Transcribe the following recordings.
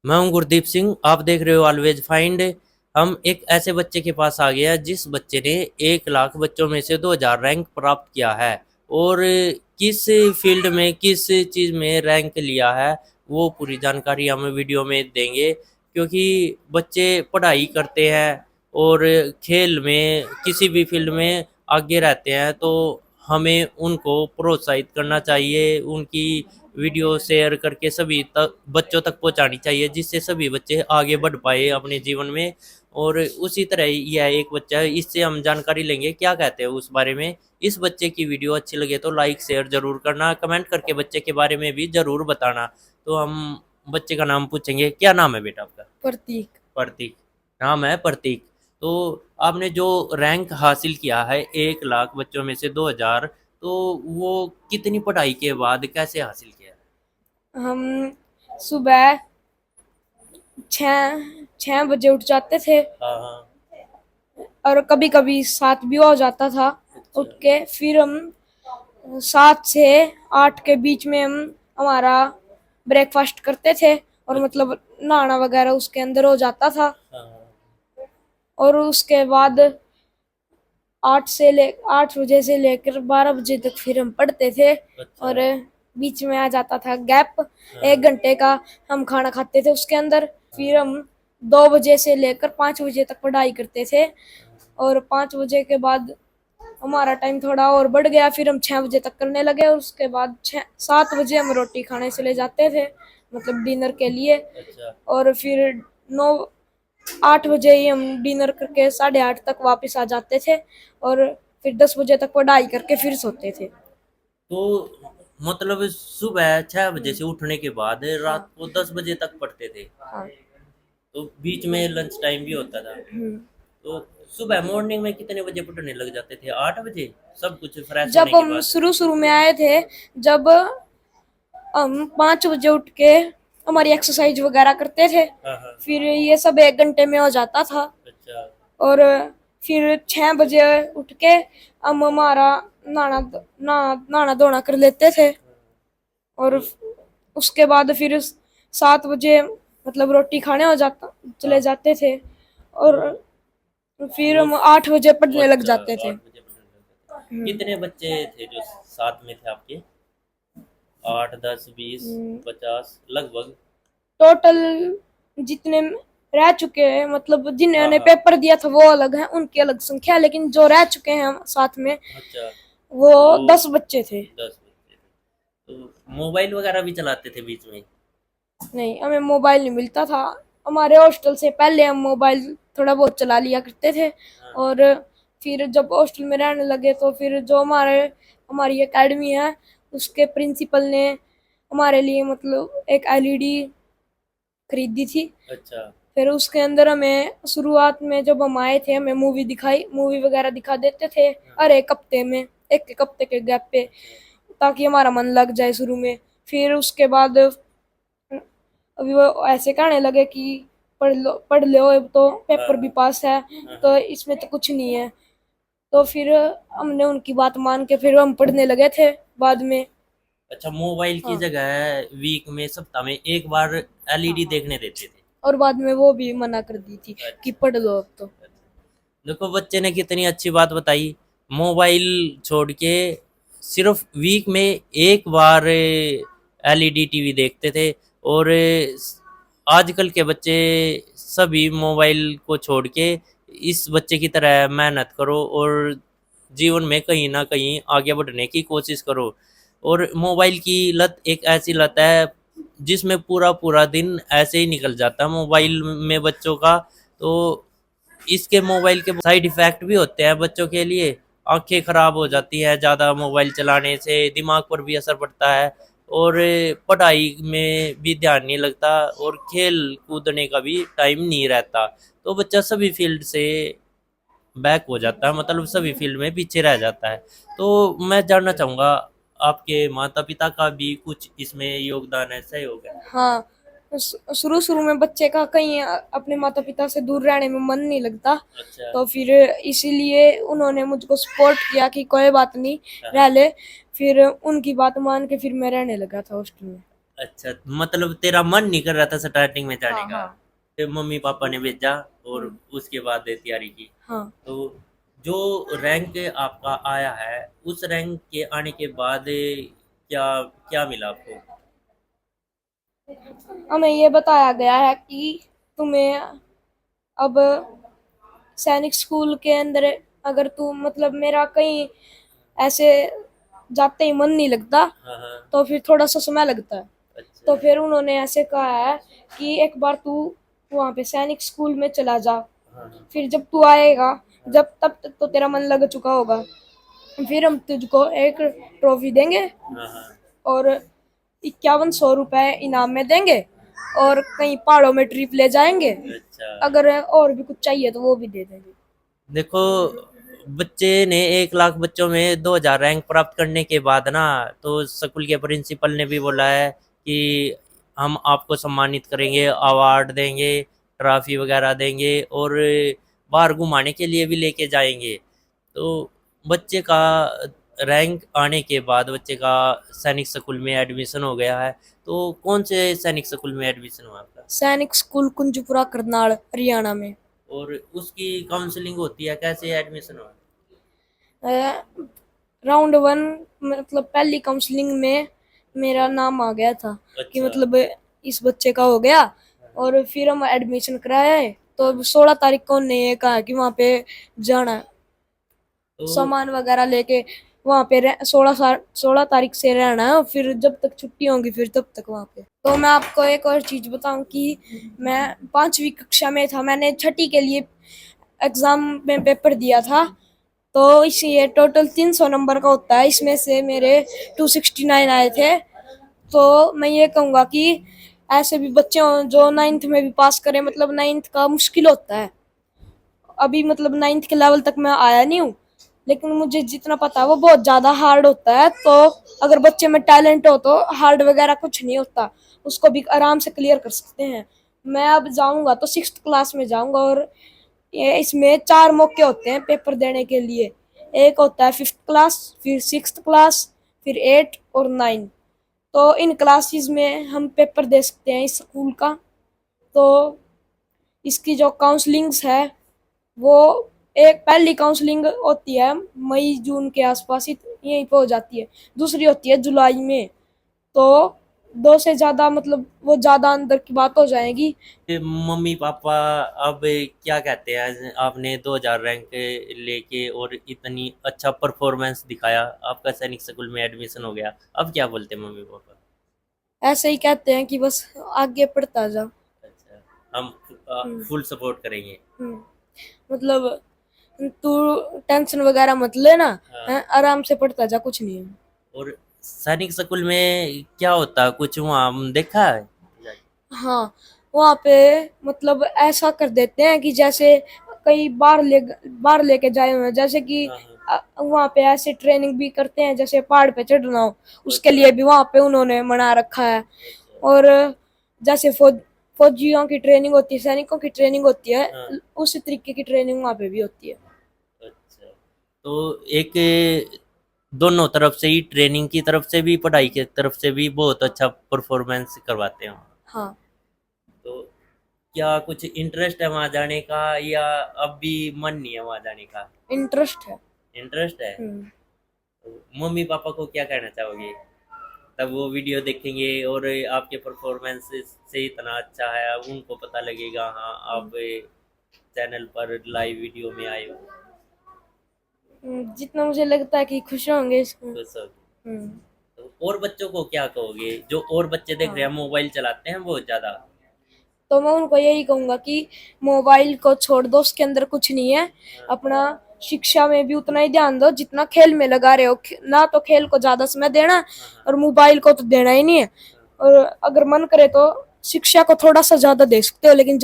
मैं हूं गुरदीप सिंह। आप देख रहे हो ऑलवेज फाइंड। हम एक ऐसे बच्चे के पास आ गए हैं जिस बच्चे ने 1 लाख बच्चों में से 2000 रैंक प्राप्त किया है। और किस फील्ड में किस चीज़ में रैंक लिया है वो पूरी जानकारी हम वीडियो में देंगे। क्योंकि बच्चे पढ़ाई करते हैं और खेल में किसी भी फील्ड में आगे रहते हैं, तो हमें उनको प्रोत्साहित करना चाहिए। उनकी वीडियो शेयर करके सभी तक बच्चों तक पहुंचानी चाहिए, जिससे सभी बच्चे आगे बढ़ पाए अपने जीवन में। और उसी तरह यह एक बच्चा है, इससे हम जानकारी लेंगे क्या कहते हैं उस बारे में। इस बच्चे की वीडियो अच्छी लगे तो लाइक शेयर जरूर करना, कमेंट करके बच्चे के बारे में भी जरूर बताना। तो हम बच्चे का नाम पूछेंगे। क्या नाम है बेटा आपका? प्रतीक। प्रतीक। नाम है प्रतीक। तो आपने जो रैंक हासिल किया है 1 लाख बच्चों में से 2000, तो वो कितनी पढ़ाई के बाद कैसे हासिल किया है? हम सुबह छः छः बजे उठ जाते थे हाँ हाँ। और कभी कभी 7 भी हो जाता था। अच्छा। उठ के फिर हम 7 से 8 के बीच में हम हमारा ब्रेकफास्ट करते थे और अच्छा। मतलब नहाना वगैरह उसके अंदर हो जाता था। हाँ हाँ। और उसके बाद 8 बजे से लेकर 12 बजे तक फिर हम पढ़ते थे। अच्छा। और बीच में आ जाता था गैप हाँ 1 घंटे का। हम खाना खाते थे उसके अंदर। फिर हम 2 बजे से लेकर 5 बजे तक पढ़ाई करते थे। और 5 बजे के बाद हमारा टाइम थोड़ा और बढ़ गया, फिर हम 6 बजे तक करने लगे। और उसके बाद 7 बजे हम रोटी खाने चले जाते थे, मतलब डिनर के लिए। अच्छा। और फिर 9 8 बजे ही हम डिनर करके 8:30 तक वापस आ जाते थे। और फिर 10 बजे तक पढ़ाई करके फिर सोते थे। तो मतलब सुबह 6 बजे हम्म, से उठने के बाद रात हाँ को 10 बजे तक पढ़ते थे? हाँ। तो बीच में लंच टाइम भी होता था? हम्म। तो सुबह मॉर्निंग में कितने बजे पढ़ने लग जाते थे? 8 बजे सब कुछ फ्रेश जब होने के हम बाद? शुरू शुरू में आए थे, जब हम 5 बजे उठ के हमारी एक्सरसाइज वगैरह करते थे, हाँ हाँ। फिर ये सब 1 घंटे में हो जाता था। अच्छा। और फिर 6 बजे उठ के हम हमारा नहाना धोना कर लेते थे। और तो उसके बाद फिर 7 बजे मतलब रोटी खाने हो जाता चले हाँ। जाते थे। और तो फिर वो हम 8 बजे पढ़ने लग अच्छा, जाते थे। 8 बजे पढ़ने लगते थे। हम्म। कितने बच्चे थे जो साथ में थे आपके? 8 10 20 हम्म। 50 लगभग? टोटल जितने रह चुके हैं, मतलब हाँ जिन्होंने हाँ। पेपर दिया था वो अलग है, उनकी अलग संख्या है, लेकिन जो रह चुके हैं हम साथ में अच्छा। वो वो 10 बच्चे थे। 10 बच्चे थे। तो मोबाइल वगैरह भी चलाते थे बीच में? नहीं, हमें मोबाइल नहीं मिलता था। हमारे हॉस्टल से पहले हम मोबाइल थोड़ा बहुत चला लिया करते थे। हाँ। और फिर जब हॉस्टल में रहने लगे तो फिर जो हमारी एकेडमी है, उसके प्रिंसिपल ने हमारे लिए मतलब एक एलईडी खरीदी थी। अच्छा। फिर उसके अंदर हमें शुरुआत में जब हम आए थे, हमें मूवी वगैरह दिखा देते थे हाँ हर हाँ। एक हफ्ते में, एक एक हफ्ते के गैप पे, अच्छा। ताकि हमारा मन लग जाए शुरू में। फिर उसके बाद अभी वो ऐसे कहने लगे कि पढ़ लो, अब तो हाँ पेपर भी हाँ। पास है, हाँ तो हाँ। इसमें तो कुछ नहीं है। तो फिर हमने उनकी बात मान के फिर हम पढ़ने लगे थे बाद में। अच्छा, मोबाइल की हाँ जगह वीक में सप्ताह में एक बार एलईडी हाँ। देखने देते थे? और बाद में वो भी मना कर दी थी कि अच्छा। पढ़ लो अब तो। देखो बच्चे ने कितनी अच्छी बात बताई। मोबाइल छोड़ के सिर्फ वीक में एक बार एलईडी टीवी देखते थे। और आजकल के बच्चे सभी मोबाइल को छोड़ के इस बच्चे की तरह मेहनत करो और जीवन में कहीं ना कहीं आगे बढ़ने की कोशिश करो। और मोबाइल की लत एक ऐसी लत है जिसमें पूरा पूरा दिन ऐसे ही निकल जाता है मोबाइल में बच्चों का। तो इसके मोबाइल के साइड इफ़ेक्ट भी होते हैं बच्चों के लिए। आँखें ख़राब हो जाती हैं ज़्यादा मोबाइल चलाने से, दिमाग पर भी असर पड़ता है। और पढ़ाई में भी ध्यान नहीं लगता और खेल कूदने का भी टाइम नहीं रहता। तो बच्चा सभी फील्ड से बैक हो जाता है, मतलब सभी फील्ड में पीछे रह जाता है। तो मैं जानना चाहूँगा आपके माता पिता का भी कुछ इसमें योगदान है, सहयोग है? हाँ, शुरू शुरू में बच्चे का कहीं अपने माता पिता से दूर रहने में मन नहीं लगता। अच्छा। तो फिर इसीलिए उन्होंने मुझको सपोर्ट किया कि कोई बात नहीं, हाँ रह हाँ। ले। फिर उनकी बात मान के फिर मैं रहने लगा था हॉस्टल में। अच्छा, मतलब तेरा मन नहीं कर रहा था स्टार्टिंग में जाने हाँ का, हाँ फिर मम्मी पापा ने भेजा और हम्म, उसके बाद तैयारी की। हाँ। तो जो रैंक आपका आया है, उस रैंक के आने के बाद क्या क्या मिला आपको? हमें ये बताया गया है कि तुम्हें अब सैनिक स्कूल के अंदर, अगर तू मतलब मेरा कहीं ऐसे जाते ही मन नहीं लगता, हाँ हाँ। तो फिर थोड़ा सा समय लगता है। अच्छा। तो फिर उन्होंने ऐसे कहा है कि एक बार तू वहाँ पे सैनिक स्कूल में चला जा, हाँ हाँ। फिर जब तू आएगा, जब तब तक तो तेरा मन लग चुका होगा, फिर हम तुझको एक ट्रॉफी देंगे हाँ हाँ। और 5100 रुपए इनाम में देंगे, और कहीं पहाड़ों में ट्रिप ले जाएंगे। अच्छा। अगर और भी कुछ चाहिए तो वो भी दे देंगे। देखो, बच्चे ने 1 लाख बच्चों में 2000 रैंक प्राप्त करने के बाद ना, तो स्कूल के प्रिंसिपल ने भी बोला है कि हम आपको सम्मानित करेंगे, अवार्ड देंगे, ट्रॉफी वगैरह देंगे और बाहर घुमाने के लिए भी लेके जाएंगे। तो बच्चे का रैंक आने के बाद बच्चे का सैनिक स्कूल में एडमिशन हो गया है। तो कौन से सैनिक स्कूल में एडमिशन हुआ आपका? सैनिक स्कूल कुंजपुरा करनाल हरियाणा में। और उसकी काउंसलिंग होती है, कैसे एडमिशन हुआ? राउंड वन, मतलब पहली काउंसलिंग में मेरा नाम आ गया था कि अच्छा। मतलब इस बच्चे का हो गया, और फिर हम एडमिशन कराया है। तो 16 तारीख को उन्होंने ये कहा कि वहाँ पे जाना है, तो सामान वगैरह लेके वहाँ पे 16 तारीख से रहना है, और फिर जब तक छुट्टी होंगी फिर तब तक वहाँ पे। तो मैं आपको एक और चीज बताऊं कि मैं 5वीं कक्षा में था, मैंने छठी के लिए एग्जाम में पेपर दिया था। तो इसलिए टोटल 300 नंबर का होता है, इसमें से मेरे 269 आए थे। तो मैं ये कहूँगा कि ऐसे भी बच्चे हों जो 9th में भी पास करें, मतलब 9th का मुश्किल होता है। अभी मतलब 9th के लेवल तक मैं आया नहीं हूँ, लेकिन मुझे जितना पता है वो बहुत ज्यादा हार्ड होता है। तो अगर बच्चे में टैलेंट हो तो हार्ड वगैरह कुछ नहीं होता, उसको भी आराम से क्लियर कर सकते हैं। मैं अब जाऊंगा तो 6th क्लास में जाऊंगा, और ये इसमें 4 मौके होते हैं पेपर देने के लिए। एक होता है 5th क्लास, फिर 6th क्लास, फिर 8 और 9। तो इन क्लासेस में हम पेपर दे सकते हैं इस स्कूल का। तो इसकी जो काउंसलिंग्स है वो, एक पहली काउंसलिंग होती है मई जून के आसपास, यहीं पे हो जाती है। दूसरी होती है जुलाई में। तो दो से ज्यादा मतलब वो ज्यादा अंदर की बात हो जाएगी। फिर मम्मी पापा अब क्या कहते हैं? आपने 2000 रैंक लेके और इतनी अच्छा परफॉर्मेंस दिखाया, आपका सैनिक स्कूल में एडमिशन हो गया, अब क्या बोलते हैं मम्मी पापा? ऐसे ही कहते हैं कि बस आगे पढ़ता जा। अच्छा, हम हम्म फुल सपोर्ट करेंगे। हम्म, मतलब तू टेंशन वगैरह मत लेना, हाँ। हैं, आराम से पढ़ता जा, कुछ नहीं है। और सैनिक स्कूल में क्या होता है, कुछ वहाँ देखा है? हाँ, वहाँ पे मतलब ऐसा कर देते हैं कि जैसे कई बाहर लेके जाए हुए हैं, जैसे कि हाँ हाँ। वहाँ पे ऐसे ट्रेनिंग भी करते हैं जैसे पहाड़ पे चढ़ना हो, उसके अच्छा। लिए भी वहाँ पे उन्होंने मना रखा है। अच्छा। और जैसे फौजियों की ट्रेनिंग होती है, सैनिकों की ट्रेनिंग होती है, हाँ। उसी तरीके की ट्रेनिंग वहाँ पे भी होती है। अच्छा, तो एक दोनों तरफ से ही, ट्रेनिंग की तरफ से भी पढ़ाई की तरफ से भी बहुत अच्छा परफॉर्मेंस करवाते हैं। हाँ, तो क्या कुछ इंटरेस्ट है वहाँ जाने का, या अब भी मन नहीं है वहाँ जाने का? इंटरेस्ट है। इंटरेस्ट है। हम्म तो मम्मी पापा को क्या कहना चाहोगे? तब वो वीडियो देखेंगे और आपके परफॉर्मेंस से इतना अच्छा है, उनको पता लगेगा हाँ आप चैनल पर लाइव वीडियो में आए हो। जितना मुझे लगता है कि खुश होंगे इसमें। तो सब, हम्म तो और बच्चों को क्या कहोगे जो और बच्चे देख रहे हैं, हाँ, मोबाइल चलाते हैं बहुत ज्यादा? तो मैं उनको यही कहूंगा कि मोबाइल को छोड़ दो, उसके अंदर कुछ नहीं है। हाँ, अपना शिक्षा में भी उतना ही ध्यान दो जितना खेल में लगा रहे हो। ना तो खेल को ज्यादा समय देना, हाँ, हाँ, और मोबाइल को तो देना ही नहीं है। हाँ, और अगर मन करे तो शिक्षा को थोड़ा सा ज्यादा दे सकते हो, लेकिन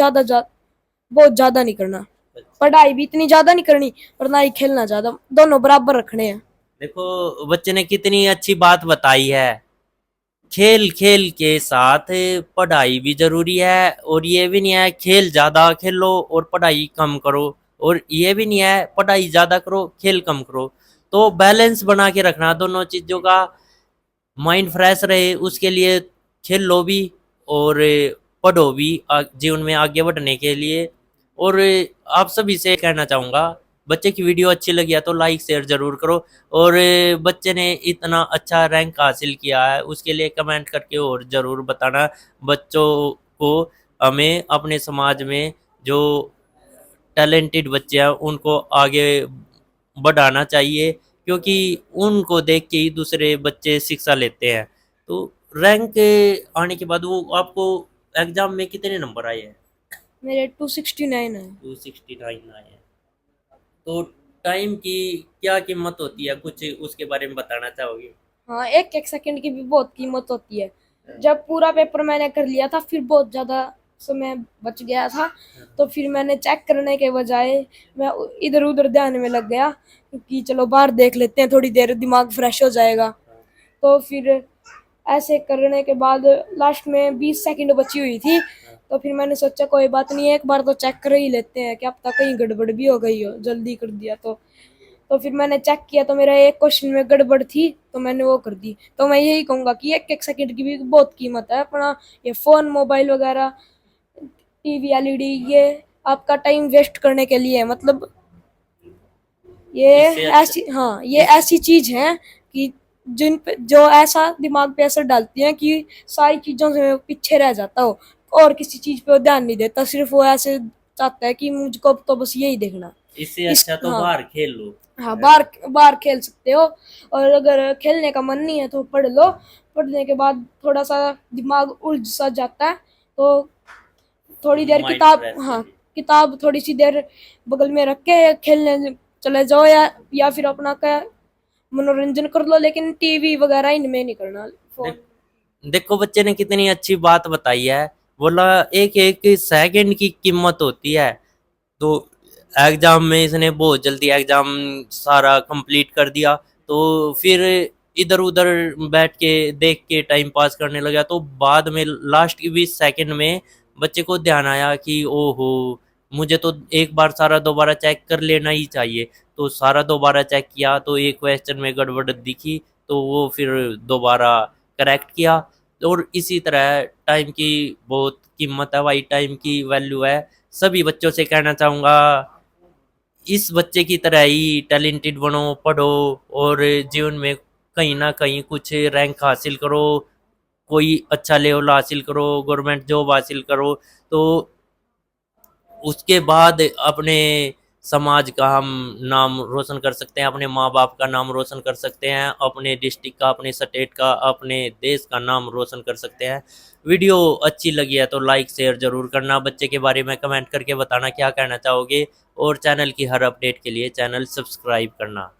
बहुत ज्यादा नहीं करना। अच्छा। पढ़ाई भी इतनी ज्यादा नहीं करनी, और ना ही खेलना ज्यादा, दोनों बराबर रखने हैं। देखो, बच्चे ने कितनी अच्छी बात बताई है। खेल खेल के साथ पढ़ाई भी जरूरी है, और ये भी नहीं है खेल ज्यादा खेलो और पढ़ाई कम करो, और ये भी नहीं है पढ़ाई ज्यादा करो खेल कम करो। तो बैलेंस बना के रखना दोनों चीजों का, माइंड फ्रेश रहे उसके लिए खेलो भी और पढ़ो भी जीवन में आगे बढ़ने के लिए। और आप सभी से कहना चाहूँगा, बच्चे की वीडियो अच्छी लगी है तो लाइक शेयर ज़रूर करो। और बच्चे ने इतना अच्छा रैंक हासिल किया है उसके लिए कमेंट करके और ज़रूर बताना। बच्चों को हमें अपने समाज में जो टैलेंटेड बच्चे हैं उनको आगे बढ़ाना चाहिए, क्योंकि उनको देख के ही दूसरे बच्चे शिक्षा लेते हैं। तो रैंक आने के बाद वो आपको एग्जाम में कितने नंबर आए हैं? मेरे 269 है। 269 आए हैं। तो टाइम की क्या कीमत होती है, कुछ उसके बारे में बताना चाहोगे? हाँ, एक एक सेकंड की भी बहुत कीमत होती है। जब पूरा पेपर मैंने कर लिया था फिर बहुत ज्यादा समय बच गया था, तो फिर मैंने चेक करने के बजाय मैं इधर उधर ध्यान में लग गया कि चलो बाहर देख लेते हैं, थोड़ी देर दिमाग फ्रेश हो जाएगा। तो फिर ऐसे करने के बाद लास्ट में 20 सेकंड बची हुई थी, तो फिर मैंने सोचा कोई बात नहीं, एक बार तो चेक कर ही लेते हैं, क्या पता कहीं गड़बड़ भी हो गई हो, जल्दी कर दिया तो फिर मैंने चेक किया तो मेरा एक क्वेश्चन में गड़बड़ थी, तो मैंने वो कर दी। तो मैं यही कहूंगा कि एक एक सेकंड की भी बहुत कीमत है। अपना ये फोन मोबाइल वगैरह टीवी एलईडी ये आपका टाइम वेस्ट करने के लिए है। मतलब ये इससे अच्छा ऐसी, हाँ, ये ऐसी चीज है कि जिन पे जो ऐसा दिमाग पे असर डालती है कि सारी चीजों से पीछे रह जाता हो और किसी चीज पे वो ध्यान नहीं देता, सिर्फ वो ऐसे चाहता है कि मुझको तो बस यही देखना। इससे इस अच्छा तो हाँ, बाहर खेल लो। हाँ, बाहर बाहर खेल सकते हो। और अगर खेलने का मन नहीं है तो पढ़ लो। पढ़ने के बाद थोड़ा सा दिमाग उलझ सा जाता है, तो थोड़ी देर माइंड किताब, फ्रेश हाँ, करिए। किताब थोड़ी सी देर बगल में रख के खेलने चले जाओ, या फिर अपना क्या मनोरंजन कर लो, लेकिन टीवी वगैरह इनमें नहीं करना। फोन। देख, देखो बच्चे ने कितनी अच्छी बात बताई है। बोला एक एक सेकंड की कीमत होती है। तो एग्जाम में इसने बहुत जल्दी एग्जाम सारा कंप्लीट कर दिया, तो फिर इधर उधर बैठ के देख के टाइम पास करने लगा। तो बाद में लास्ट की 20 सेकंड में बच्चे को ध्यान आया कि ओहो, मुझे तो एक बार सारा दोबारा चेक कर लेना ही चाहिए। तो सारा दोबारा चेक किया तो एक क्वेश्चन में गड़बड़ दिखी, तो वो फिर दोबारा करेक्ट किया। और इसी तरह टाइम की बहुत कीमत है भाई, टाइम की वैल्यू है। सभी बच्चों से कहना चाहूँगा, इस बच्चे की तरह ही टैलेंटेड बनो, पढ़ो और जीवन में कहीं ना कहीं कुछ रैंक हासिल करो, कोई अच्छा लेवल हासिल करो, गवर्नमेंट जॉब हासिल करो। तो उसके बाद अपने समाज का हम नाम रोशन कर सकते हैं, अपने माँ बाप का नाम रोशन कर सकते हैं, अपने डिस्ट्रिक्ट का, अपने स्टेट का, अपने देश का नाम रोशन कर सकते हैं। वीडियो अच्छी लगी है तो लाइक शेयर ज़रूर करना। बच्चे के बारे में कमेंट करके बताना क्या कहना चाहोगे, और चैनल की हर अपडेट के लिए चैनल सब्सक्राइब करना।